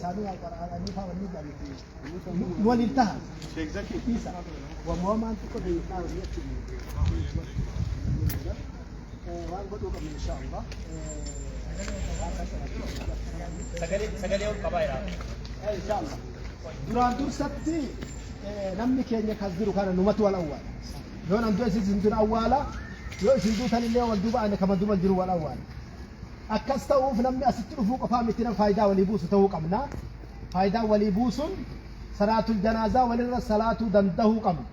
ثانية القرآن نفهم ونبدأ والانتهى شيخ زكي وما أنت كل وأنقذكم إن شاء الله سجلي القبائل إن شاء الله duraan dursatti namni keenya kas jiru kana numatu wal awwaala yoo nan du'e isin dura awwaala yoo isin duutan illee wal duuba ani kama duuba jiru wal awwaala akkas ta'uuf namni asitti dhufuu qofaa miti nan faayidaa walii buusu ta'uu qabna faayidaa walii buusun salaatul janaazaa walirra salaatuu danda'uu qabna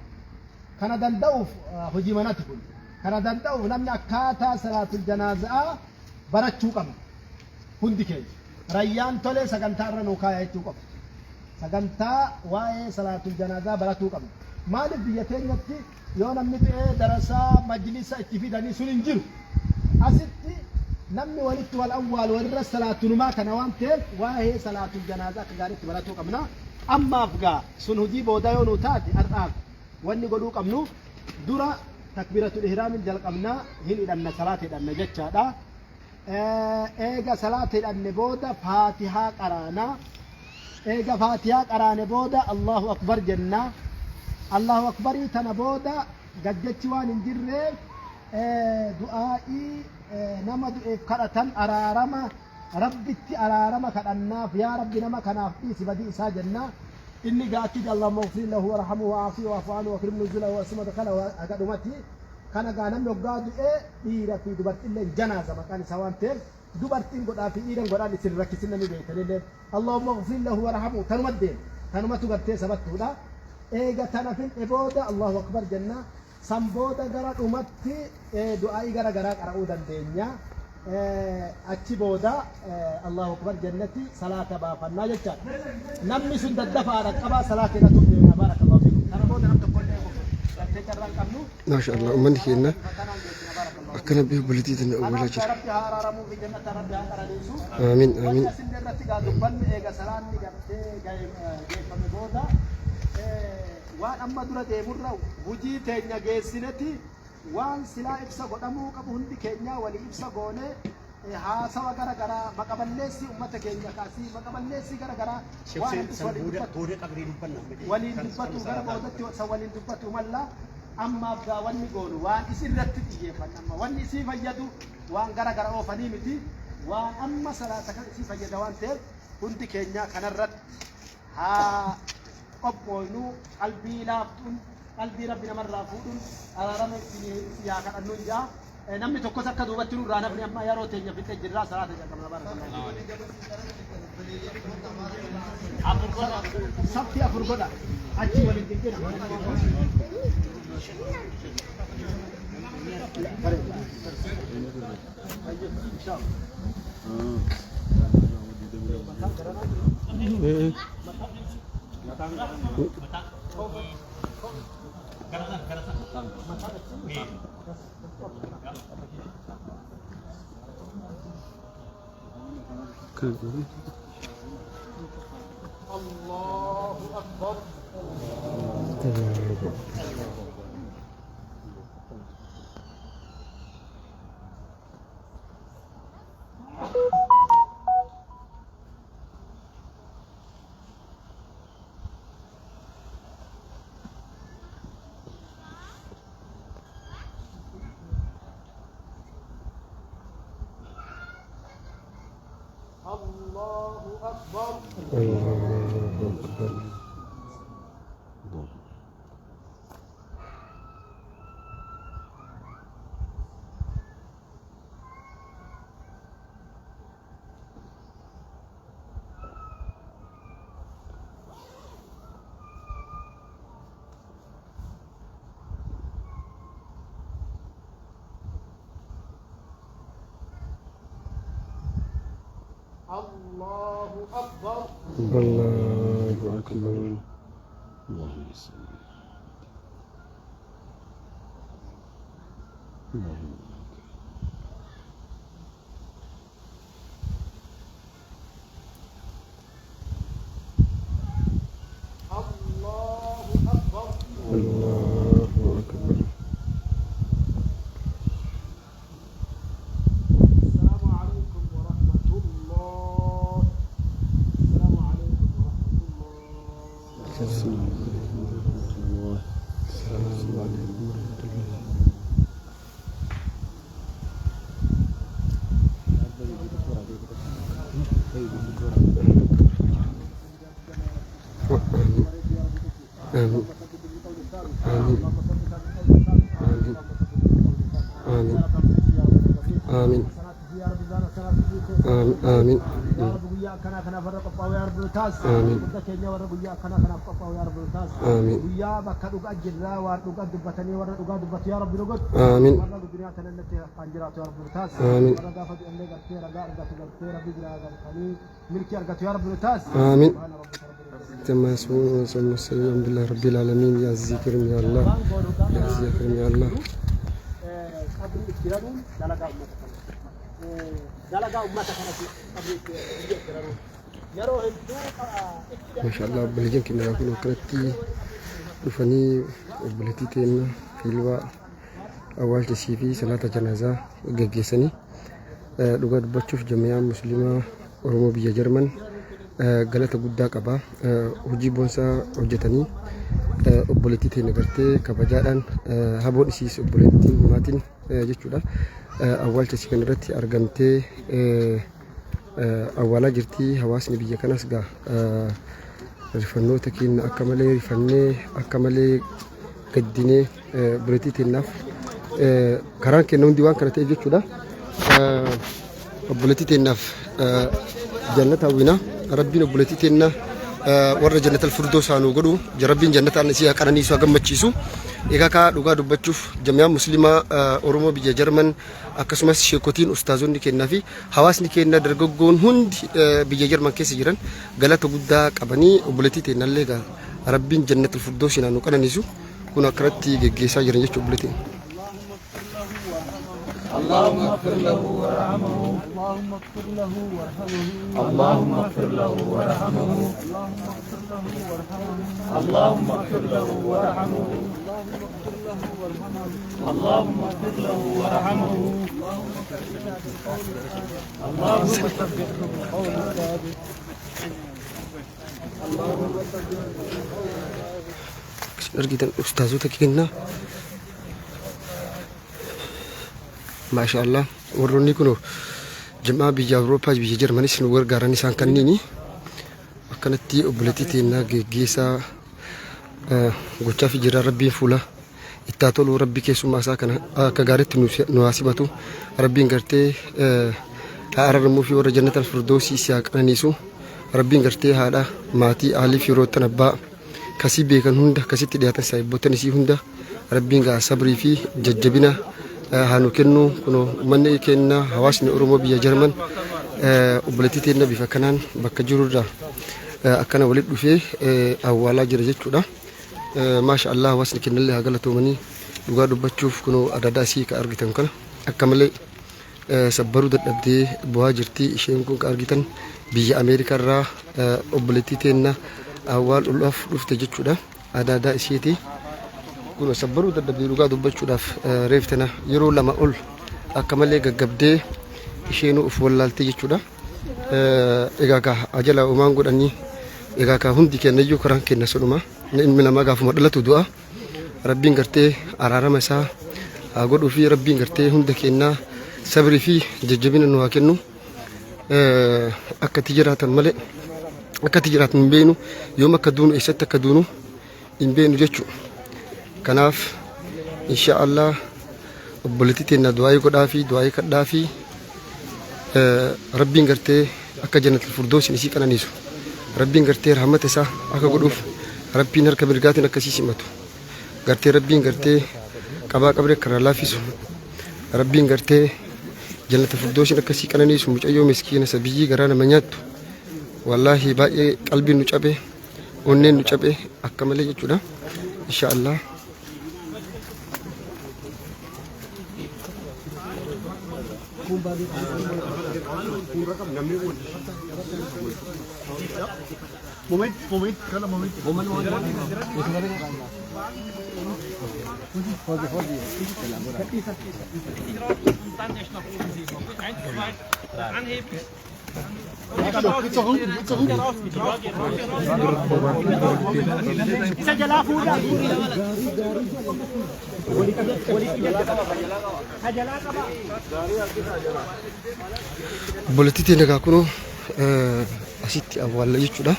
kana danda'uuf hojii manatti kun kana danda'uuf namni akkaataa salaatul janaazaa barachuu qabna hundi keenya rayyaan tolee sagantaarra nuu kaayaa jechuu qabna sagantaa waa'ee salaatul janaazaa baratuu qabna maaliif biyya keenyatti yoo namni ta'ee darasaa majlisa itti fidanii sun hin jiru asitti namni walitti wal awwaal walirra salaatunumaa kana waan ta'eef waa'ee salaatul janaazaa akka gaariitti baratuu qabna ammaaf gaa sun hojii booda yoo nu taate har'aaf wanni godhuu qabnu dura takbiratul ihraamin jalqabnaa hin hidhanna salaata hidhanna jechaadha eega salaata hidhanne booda faatihaa qaraanaa eega faatihaa qaraane booda Allahu akbar jenna Allahu akbarii tana booda gajjachi waan hin jirreef du'aa'ii nama du'eef kadhatan araarama rabbitti araarama kadhannaaf yaa rabbi nama kanaaf dhiisi badii isaa jenna inni gaachid Allahumma ighfir lahu warhamhu wa'afihi wa'fu anhu wakrim nuzulahu wasma dakhala agadumati kana gaa namni hoggaa du'e dhiira fi dubartillee janaaza maqaan isaa waan ta'eef dubartiin godhaa fi dhiiran godhaan isin rakkisin namni beekanillee Allahumma ighfir lahu warhamhu tanumaddeen tanumatu gartee sabattuudha eega tana fin'e booda Allahu akbar jenna san booda gara dhumatti du'aa'ii gara garaa qara'uu dandeenya achi booda Allahu akbar jennati salaata baafannaa jechaadha namni sun daddafaadha qabaa salaata irratti deemaa baarakallahu fiikum kana booda nam tokkollee gartee carraan qabnu maasha Allah ummanni keenya akkana bifa bulitiitiin awwaalaa jira. Amiin amiin. Waan amma dura deemurra hojii teenya geessineti waan silaa ibsa godhamuu qabu hundi keenya walii ibsa goone haasawa gara garaa maqaballeessi ummata keenya kaasii maqaballeessi gara garaa waan waliin dubbatu gara boodatti waliin dubbatu malla ammaaf gaa wanni goonu waan isirratti xiyyeeffanna amma wanni isii fayyadu waan gara gara oofanii miti waan amma salaata kan isii fayyada waan ta'eef hundi keenya kanarratti haa qophoonu qalbii laaftuun qalbii rabbi namarraa fuudhuun araarama yaa kadhannuun jaa namni tokkos akka duubatti nurraa nafni amma yeroo teenya fixee jirraa salaata jalqabna barakallahu sabti afur godha achi waliin dinqina Allahu Akbar. Allahu Akbar. Allahu Akbar. Allahu Akbar. Allahu Akbar. Allahumma salli. Allahu Akbar. Allahu Akbar. Assalamu alaikum wa rahmatullah. Assalamu alaikum. آمين آمين آمين آمين آمين آمين آمين تم اسمه وسلم السلام بالله رب العالمين يا عزيز كريم يا الله يا عزيز كريم يا الله ما شاء الله بلجن كنا نقول كرتي دفني وبلتي تين كيلوا أول تسيفي صلاة جنازة جيسني لقد بتشوف جميع مسلمة أرومو بيا جرمن galata guddaa qaba hojii boonsaa hojjetanii obboleettii ta'e nagartee kabajaadhaan haboon isiis obboleettiin maatiin jechuudha awwaalcha isii kana irratti argamtee awwaalaa jirti hawaasni biyya kanas gaa rifannoota keenya akka malee rifannee akka malee gaddinee obboleettii ta'enaaf karaan keenya hundi waan kana ta'eef jechuudha obboleettii ta'enaaf jannata hawwina ربنا بولتيتنا ورا جنة الفردوس عنو قدو جربين جنة النسيها كرني سوا جم تشيسو إذا كا دوغا دبتشوف جميع مسلمة أورومو بيجا جرمن أكسمس شيكوتين أستاذون نكنا في حواس نكنا درجون هند بيجا جرمن كيس جيران قالت وجودا كبني بولتيتنا اللي قال ربين جنة الفردوس عنو كرني سو كنا كرتي جيسا جرني شو بولتين اللهم اغفر له وارحمه اللهم اغفر له وارحمه اللهم اغفر له وارحمه اللهم اغفر له وارحمه اللهم اغفر له وارحمه اللهم ثبته بالقول الثابت أرجع أستاذك كنا ما شاء الله وروني كنو جماعة بيجا أوروبا بيجا جرماني سنوور غاراني سان كنيني كانت تي أبلتي تينا جيسا غوتشا في جرا ربي فولا اتاتولو ربي كيسو ماسا كنا كغارت نواسباتو ربي نغرتي أعرمو في ورا جنة الفردوسي سياق نيسو ربي نغرتي هذا ماتي علي في روتنا با كسي بيكن هندا كسي تدياتا سايبوتني سي هندا ربي نغا صبري في ججبنا هانو كنو كنو مني كنا حواسني أورومو بيا جرمن وبلتي تينا بفكنان بكجوردا أكنا ولد فيه أولا جرجت كذا ما شاء الله حواسني كنا اللي هقلتو مني وقعدوا بتشوف كنو أداداسي كأرجتن كنا أكمل سبرو دبدي بواجرتي شيء كون كأرجتن بيا أمريكا را وبلتي تينا أول ألف رفت جت كذا أداداسيتي كنا سبرو دبدي وقعدوا بتشوف ريفتنا يرو لما أقول أكمل جبدي شيء فولالتي جت كذا إيجاكا أجلا ومانغود أني إيجاكا هندي كنا يجوا كران كنا سلوما من ما قاف مدلة تدوا ربين قرتي أرارا مسا أقول في ربين قرتي هندي كنا صبري في ججبين إنه أكنو أكتجرات الملء أكتجرات من بينه يوم كدونو إسات كدونو إن بينه جتشو كناف إن شاء الله بولتي تنا دعاء كدافي دعاء كدافي ربين قرتي أكجنة الفردوس نسيك أنا نيسو ربين قرتي رحمة سا أكقولوف ربين هرك برجاتنا كسيسي ماتو قرتي ربين قرتي كبا كبر كرلا فيسو ربين قرتي جنة الفردوس نكسيك أنا نيسو مش أيوم مسكين سبيجي قرانا منياتو والله باقي قلبي نجابه ونين نجابه أكمل يجونا إن شاء الله مومنت كلا مومنت بولتي تينا كاكونو asitti awwaala jechuudha.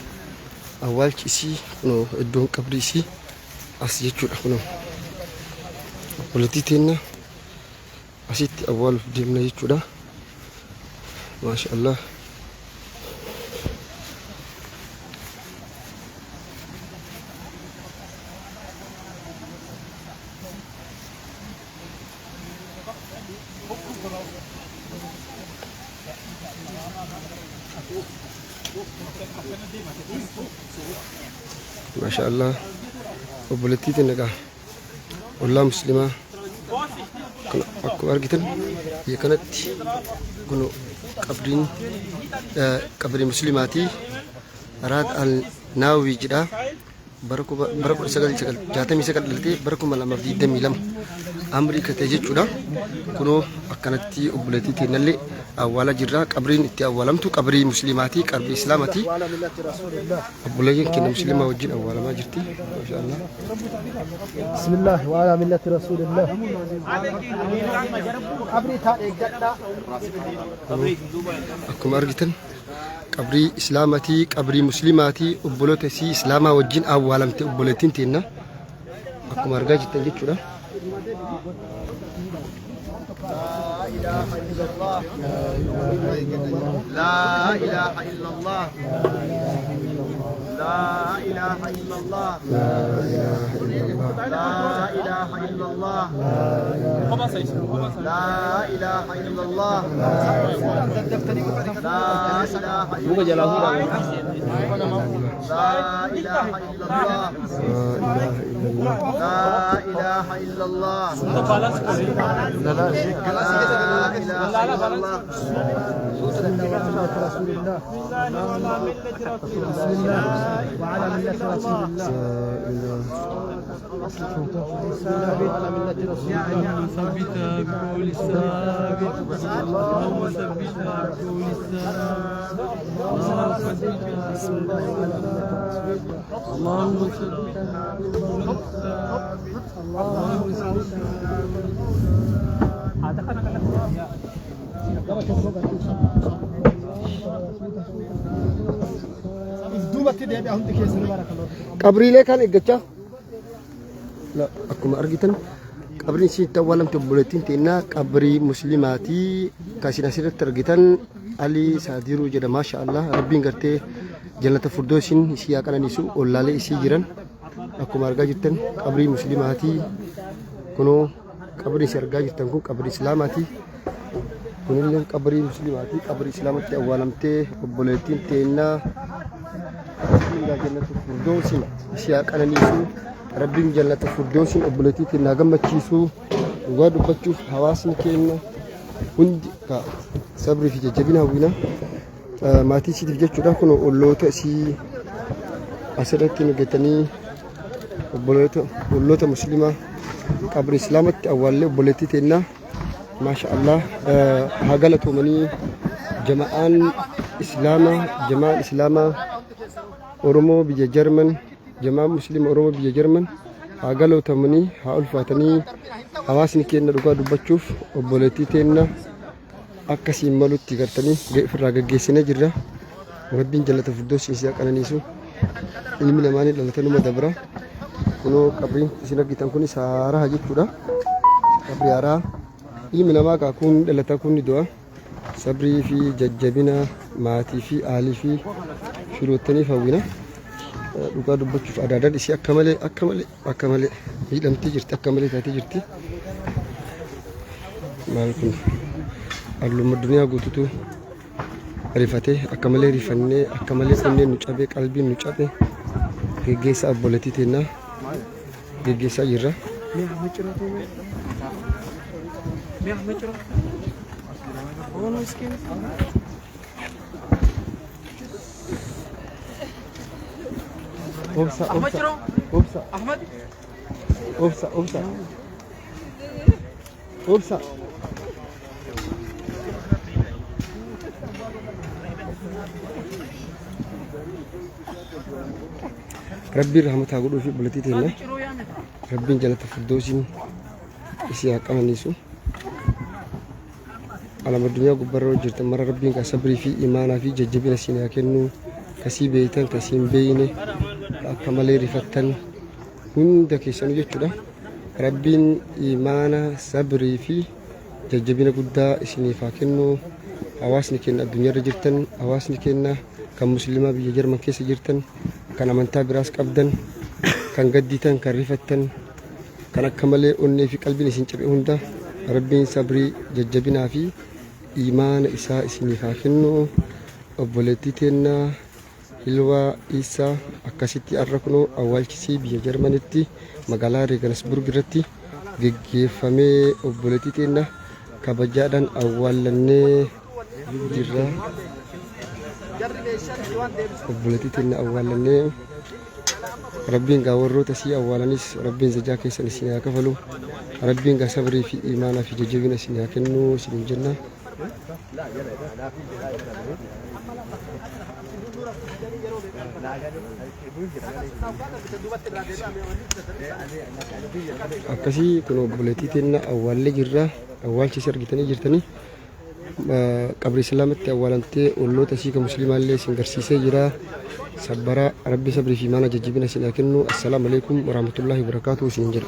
Awwaalchi isii kunoo iddoon qabri isii as jechuudha. Kunoo obboleettii teenya asitti awwaaluuf deemna jechuudha. Maashaallah. Maashaallah. Obboleettii teenya egaa ollaa muslimaa akkuma argitan biyya kanatti kun qabrii muslimaatii Raad al-Naawi jedha. bara 1969 dhalatee bara 2022 amrii katee jechuudha. Kunoo akkanatti obboleettii teenyallee awwaala jirra. Qabriin itti awwaalamtu qabrii muslimaatii, qabrii islaamaatii. Obboleeyyiin keenya muslimaa wajjin awwaalamaa jirti. Maashaallah. Bismillah wa ala millati rasulillah. Qabrii taa'ee gaddaa. Akkuma argitan qabrii islaamaatii, qabrii muslimaatii, obboloota isii islaamaa wajjin awwaalamte obboleettiin teenya akkuma argaa jirtan jechuudha. لا إله إلا الله لا إله إلا الله لا إله إلا الله لا إله إلا الله لا إله إلا الله لا إله إلا الله رسول الله بسم الله وعلى ملة رسول الله وعلى ملة رسول الله ثبت بقول الثابت اللهم ثبتنا بقول الثابت اللهم ثبتنا بقول الثابت اللهم qabriilee kan eeggachaa akkuma argitan qabriin isitti awwaalamte obboleettiin teenya qabrii muslimaatii. Kasin asirratti argitan Alii Saadiruu jedhama. Maashaallah rabbiin gartee jannata firdoosiin isii haa qananiisu. Ollaalee isii jiran akkuma argaa jirtan qabrii muslimaatii. Kunoo qabrii isii argaa jirtan kun qabrii islaamaatii. Kunillee qabrii muslimaatii, qabrii islaamatti awwaalamtee obboleettiin teenya jannata firdoosiin isii haa qananiisu. Rabbiin jannata firdoosiin obboleettii teenya gammachiisu. Dhugaa dubbachuuf hawaasni keenya hundi sabrii fi jajjabina hawwina maatii isiitiif jechuudha. Kun olloota isii asirratti nugatanii olloota muslimaa qabrii islaamatti awwaallee obboleettii teenya maashaallah haa galatoomanii. Jamaan islaamaa Oromoo biyya Jarman, jamaan muslima Oromoo biyya Jarman haa galatoomanii, haa ulfaatanii. Hawaasni keenya dhugaa dubbachuuf obboleettii teenya akkasiin malutti gartanii ofirraa gaggeessinee jirra. Rabbiin jannata firdoosii isii haa qananiisu. Ilmi namaa ni dhalata numa dabra. Kunoo qabriin isin argitan kun haaraa jechuudha. Qabrii haaraa ilmi namaa kun dhalata kun ni du'a. Sabrii fi jajjabina maatii fi aalii fi firoottaniif hawwina. Dhugaa dubbachuuf adaadaan isii akka malee hidhamtee jirti, akka malee taatee jirti. Maal kun alluma duniyaa guututu rifatee akka malee rifannee akka malee onneen nu cabee qalbiin nu cabee geggeessaa obboleettii teenya geggeessaa jirra. Obsa. Rabbiin rahmataa godhuu fi obboleettii teenya rabbiin jannata firdoosiin isii haa qananiisu. على الدنيا قبر جرت مرة ربي كصبري في إيمانا في ججبنا سينا كنو كسي بيتن كسيم بينه كمال رفتن هندك يسنو جتلا ربي إيمانا صبري في ججبنا قدا سيني فاكنو أواسني كنا الدنيا رجرتن أواسني كنا كمسلمة بيجر من كيس جرتن كان منتا براس قبدن كان قديتن كان رفتن كان كمال أني في قلبي نسينجبه هندا ربي صبري ججبنا في إيمان إساء إسني فاكنو أبولتي تنا هلوا إساء أكاسيتي أركنو أول كسي بيجر منتي مقالا ريغانسبورغ رتي جيفامي أبولتي تنا كبجادان أولني جرا أبولتي تنا أولني ربين غاورو تسي أولانيس ربين زجاكي سنسينا كفلو ربين غصبري في إيمانا في ججبنا سنيا كنو سنين جنة أكسي كنو بولتي تنا أول جرا أول شيء سرقتني جرتني قبر سلامت أولانتي ولو تسي كمسلم اللي سنجرسي سجرا صبرا ربي صبري في مانا ججبنا سنيا كنو السلام عليكم ورحمة الله وبركاته سنجر